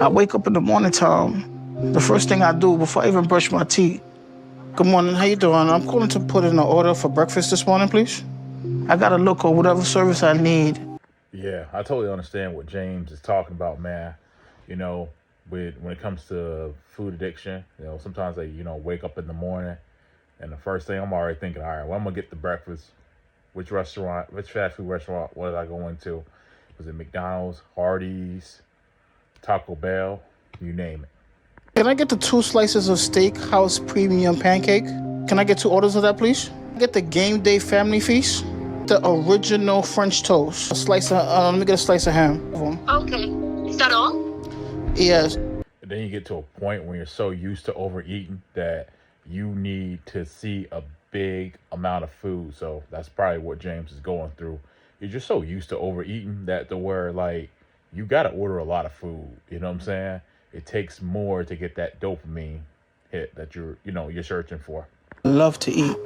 I wake up in the morning time. The first thing I do before I even brush my teeth. Good morning, how you doing? I'm calling to put in an order for breakfast this morning, please. I got to look or whatever service I need. Yeah, I totally understand what James is talking about, man. You know, when it comes to food addiction, sometimes they, wake up in the morning and the first thing I'm already thinking, all right, well, I'm gonna get the breakfast. Which restaurant, which fast food restaurant was I going to? Was it McDonald's, Hardee's, Taco Bell, you name it? Can I get the 2 slices of steakhouse premium pancake? Can I get 2 orders of that, please? Get the game day family feast. The original French toast. Let me get a slice of ham. Okay. Is that all? Yes. And then you get to a point when you're so used to overeating that you need to see a big amount of food. So that's probably what James is going through. You're just so used to overeating that to where like you gotta order a lot of food. You know what I'm saying? It takes more to get that dopamine hit that you're searching for. I love to eat.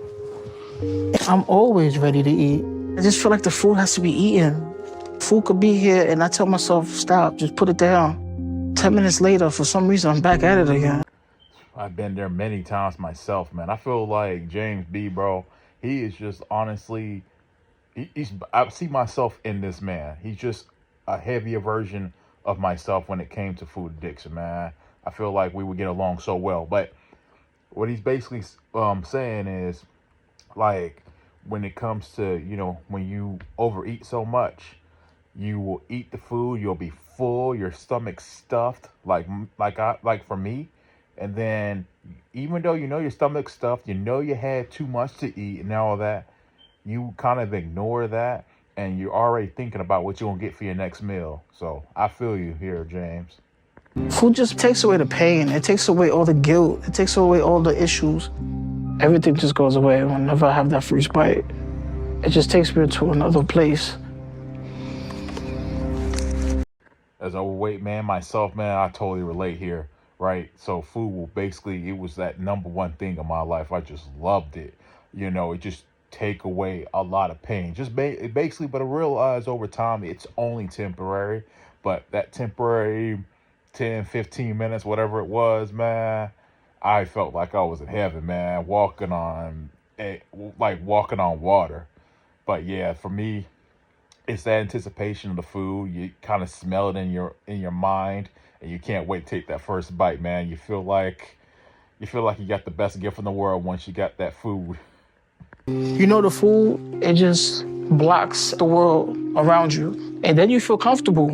I'm always ready to eat. I just feel like the food has to be eaten. Food could be here and I tell myself, stop, just put it down. 10 minutes later, for some reason, I'm back at it again. I've been there many times myself, man. I feel like James B, bro, he is just honestly, I see myself in this man. He's just a heavier version of myself when it came to food addiction, man. I feel like we would get along so well. But what he's basically saying is, like, when it comes to, when you overeat so much, you will eat the food, you'll be full, your stomach stuffed, like for me. And then even though your stomach's stuffed, you had too much to eat and all that, you kind of ignore that and you're already thinking about what you're going to get for your next meal. So I feel you here, James. Food just takes away the pain. It takes away all the guilt. It takes away all the issues. Everything just goes away whenever I have that first bite. It just takes me to another place. As an overweight man myself, man, I totally relate here, right? So food it was that number one thing in my life. I just loved it. It just take away a lot of pain. Just basically, but I realized over time it's only temporary. But that temporary 10, 15 minutes, whatever it was, man, I felt like I was in heaven, man, walking on water. But yeah, for me, it's that anticipation of the food. You kind of smell it in your mind, and you can't wait to take that first bite, man. You feel like you got the best gift in the world once you got that food. The food, it just blocks the world around you. And then you feel comfortable.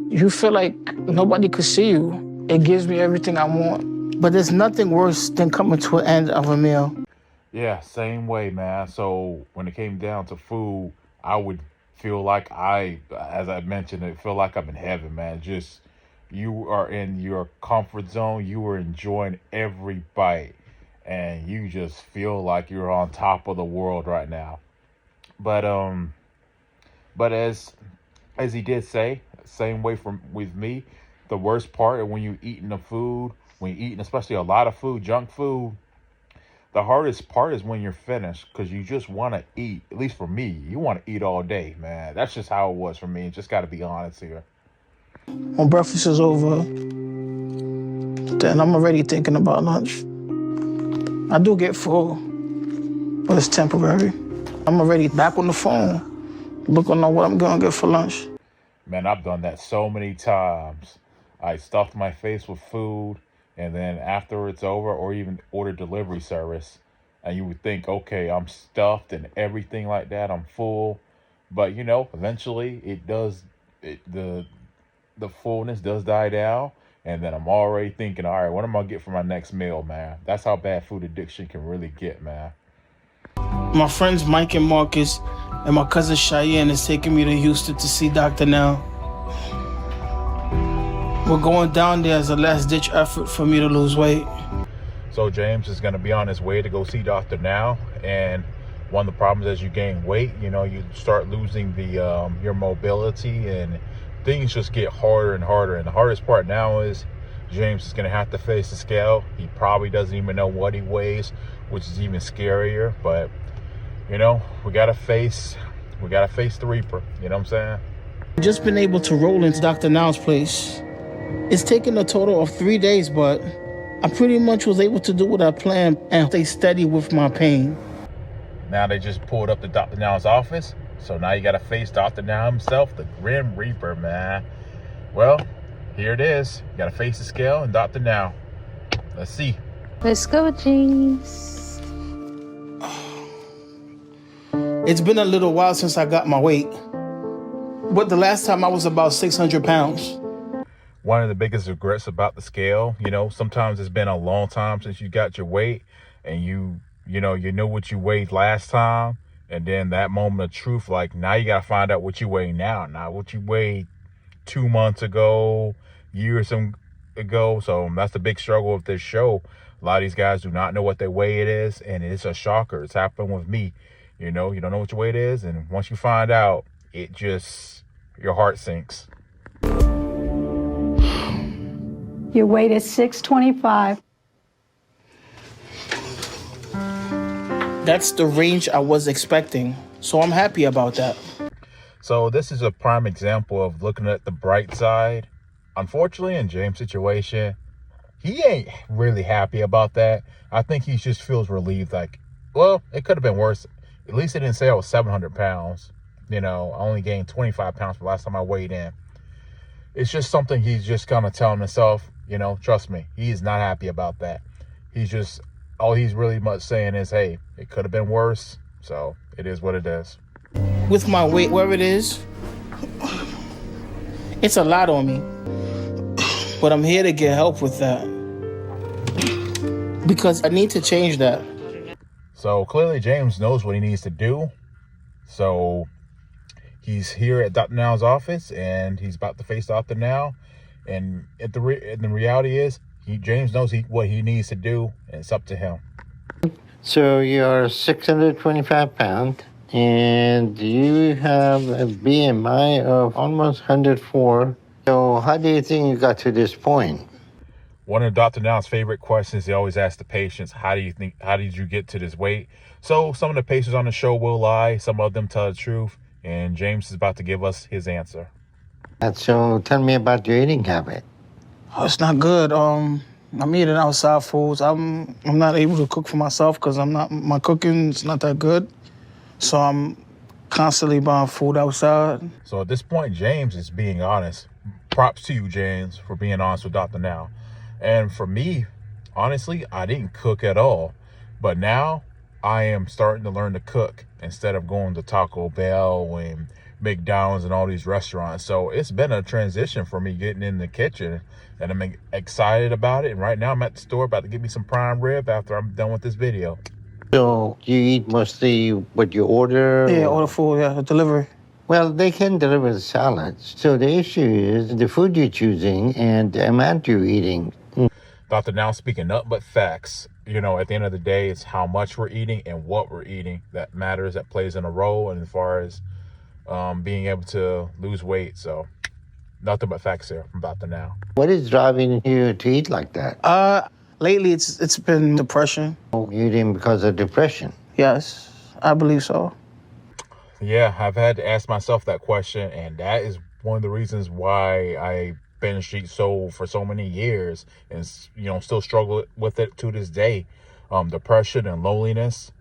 You feel like nobody could see you. It gives me everything I want. But there's nothing worse than coming to an end of a meal. Yeah, same way, man. So when it came down to food, I would feel like as I mentioned, it feel like I'm in heaven, man. Just you are in your comfort zone. You are enjoying every bite, and you just feel like you're on top of the world right now. But as he did say, same way with me, the worst part is when you're eating when you're eating especially a lot of food, junk food. The hardest part is when you're finished because you just want to eat. At least for me, you want to eat all day, man. That's just how it was for me. Just got to be honest here. When breakfast is over, then I'm already thinking about lunch. I do get full, but it's temporary. I'm already back on the phone, looking on what I'm going to get for lunch. Man, I've done that so many times. I stuffed my face with food, and then after it's over, or even order delivery service, and you would think, okay, I'm stuffed and everything like that, I'm full. But eventually the fullness does die down, and then I'm already thinking, all right, what am I gonna get for my next meal, man? That's how bad food addiction can really get, man. My friends Mike and Marcus and my cousin Cheyenne is taking me to Houston to see Dr. Now. We're going down there as a last-ditch effort for me to lose weight. So James is going to be on his way to go see Dr. Now, and one of the problems as you gain weight, you start losing your mobility, and things just get harder and harder. And the hardest part now is James is going to have to face the scale. He probably doesn't even know what he weighs, which is even scarier. But we gotta face the reaper. You know what I'm saying? Just been able to roll into Dr. Now's place. It's taken a total of 3 days, but I pretty much was able to do what I planned and stay steady with my pain. Now they just pulled up to Dr. Now's office. So now you got to face Dr. Now himself, the Grim Reaper, man. Well, here it is. You got to face the scale and Dr. Now. Let's see. Let's go, James. It's been a little while since I got my weight, but the last time I was about 600 pounds. One of the biggest regrets about the scale, sometimes it's been a long time since you got your weight, and you know what you weighed last time, and then that moment of truth, like now you got to find out what you weigh now, not what you weighed 2 months ago, years ago. So that's the big struggle of this show. A lot of these guys do not know what their weight is, and it's a shocker. It's happened with me. You don't know what your weight is, and once you find out, your heart sinks. Your weight is 625. That's the range I was expecting, so I'm happy about that. So this is a prime example of looking at the bright side. Unfortunately, in James' situation, he ain't really happy about that. I think he just feels relieved, like, well, it could have been worse. At least it didn't say I was 700 pounds. I only gained 25 pounds the last time I weighed in. It's just something he's just kind of telling himself, trust me, he is not happy about that. All he's really much saying is, hey, it could have been worse. So it is what it is. With my weight where it is, it's a lot on me. But I'm here to get help with that, because I need to change that. So clearly James knows what he needs to do. So he's here at Dr. Now's office, and he's about to face Dr. Now. And the reality is, James knows what he needs to do, and it's up to him. So you're 625 pounds, and you have a BMI of almost 104. So how do you think you got to this point? One of Dr. Now's favorite questions he always asks the patients, how did you get to this weight? So some of the patients on the show will lie, some of them tell the truth, and James is about to give us his answer. So tell me about your eating habit. Oh, it's not good. I'm eating outside foods. I'm not able to cook for myself because my cooking's not that good. So I'm constantly buying food outside. So at this point, James is being honest. Props to you, James, for being honest with Dr. Now. And for me, honestly, I didn't cook at all. But now I am starting to learn to cook instead of going to Taco Bell and McDonald's and all these restaurants. So it's been a transition for me getting in the kitchen, and I'm excited about it. And right now I'm at the store about to get me some prime rib after I'm done with this video. So you eat mostly what you order? Yeah, order food, delivery. Well, they can deliver the salads. So the issue is the food you're choosing and the amount you're eating. Dr. Now speaking up, but facts. At the end of the day, it's how much we're eating and what we're eating that matters, that plays in a role, and as far as being able to lose weight. So nothing but facts here from Dr. Now. What is driving you to eat like that? Lately it's been depression. Eating because of depression? Yes, I believe so. Yeah, I've had to ask myself that question, and that is one of the reasons why I binge eat for so many years, and still struggle with it to this day. Depression and loneliness.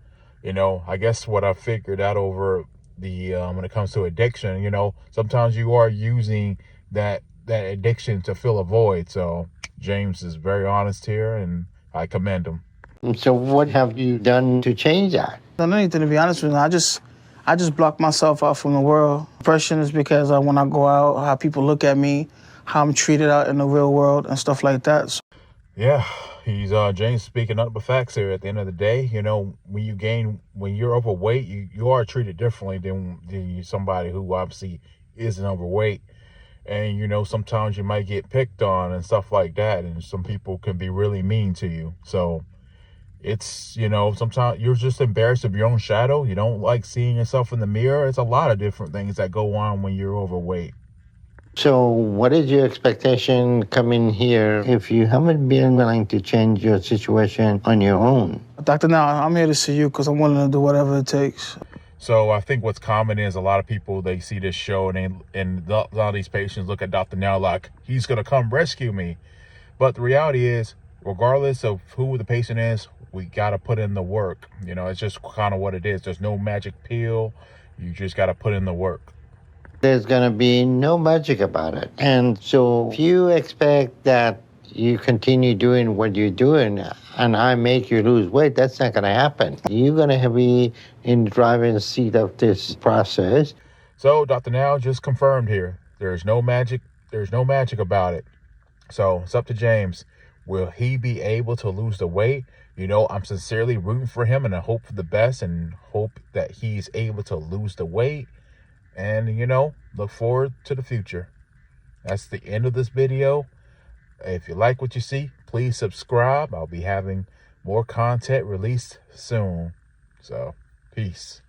I guess what I figured out over when it comes to addiction, sometimes you are using that addiction to fill a void. So James is very honest here, and I commend him. So what have you done to change that? Done anything, to be honest with you. I just block myself out from the world. Depression is because when I go out, how people look at me, how I'm treated out in the real world and stuff like that. So, yeah, he's James speaking up the facts here. At the end of the day, when you're overweight, you are treated differently than somebody who obviously isn't overweight. And sometimes you might get picked on and stuff like that, and some people can be really mean to you. So it's, sometimes you're just embarrassed of your own shadow. You don't like seeing yourself in the mirror. It's a lot of different things that go on when you're overweight. So what is your expectation coming here if you haven't been willing to change your situation on your own? Dr. Now, I'm here to see you because I'm willing to do whatever it takes. So I think what's common is a lot of people, they see this show and a lot of these patients look at Dr. Now like he's going to come rescue me. But the reality is, regardless of who the patient is, we got to put in the work. You know, it's just kind of what it is. There's no magic pill. You just got to put in the work. There's going to be no magic about it. And so if you expect that you continue doing what you're doing and I make you lose weight, that's not going to happen. You're going to be in the driving seat of this process. So Dr. Now just confirmed here. There's no magic. There's no magic about it. So it's up to James. Will he be able to lose the weight? You know, I'm sincerely rooting for him and I hope for the best and hope that he's able to lose the weight. And, you know, look forward to the future. That's the end of this video. If you like what you see, please subscribe. I'll be having more content released soon. So, peace.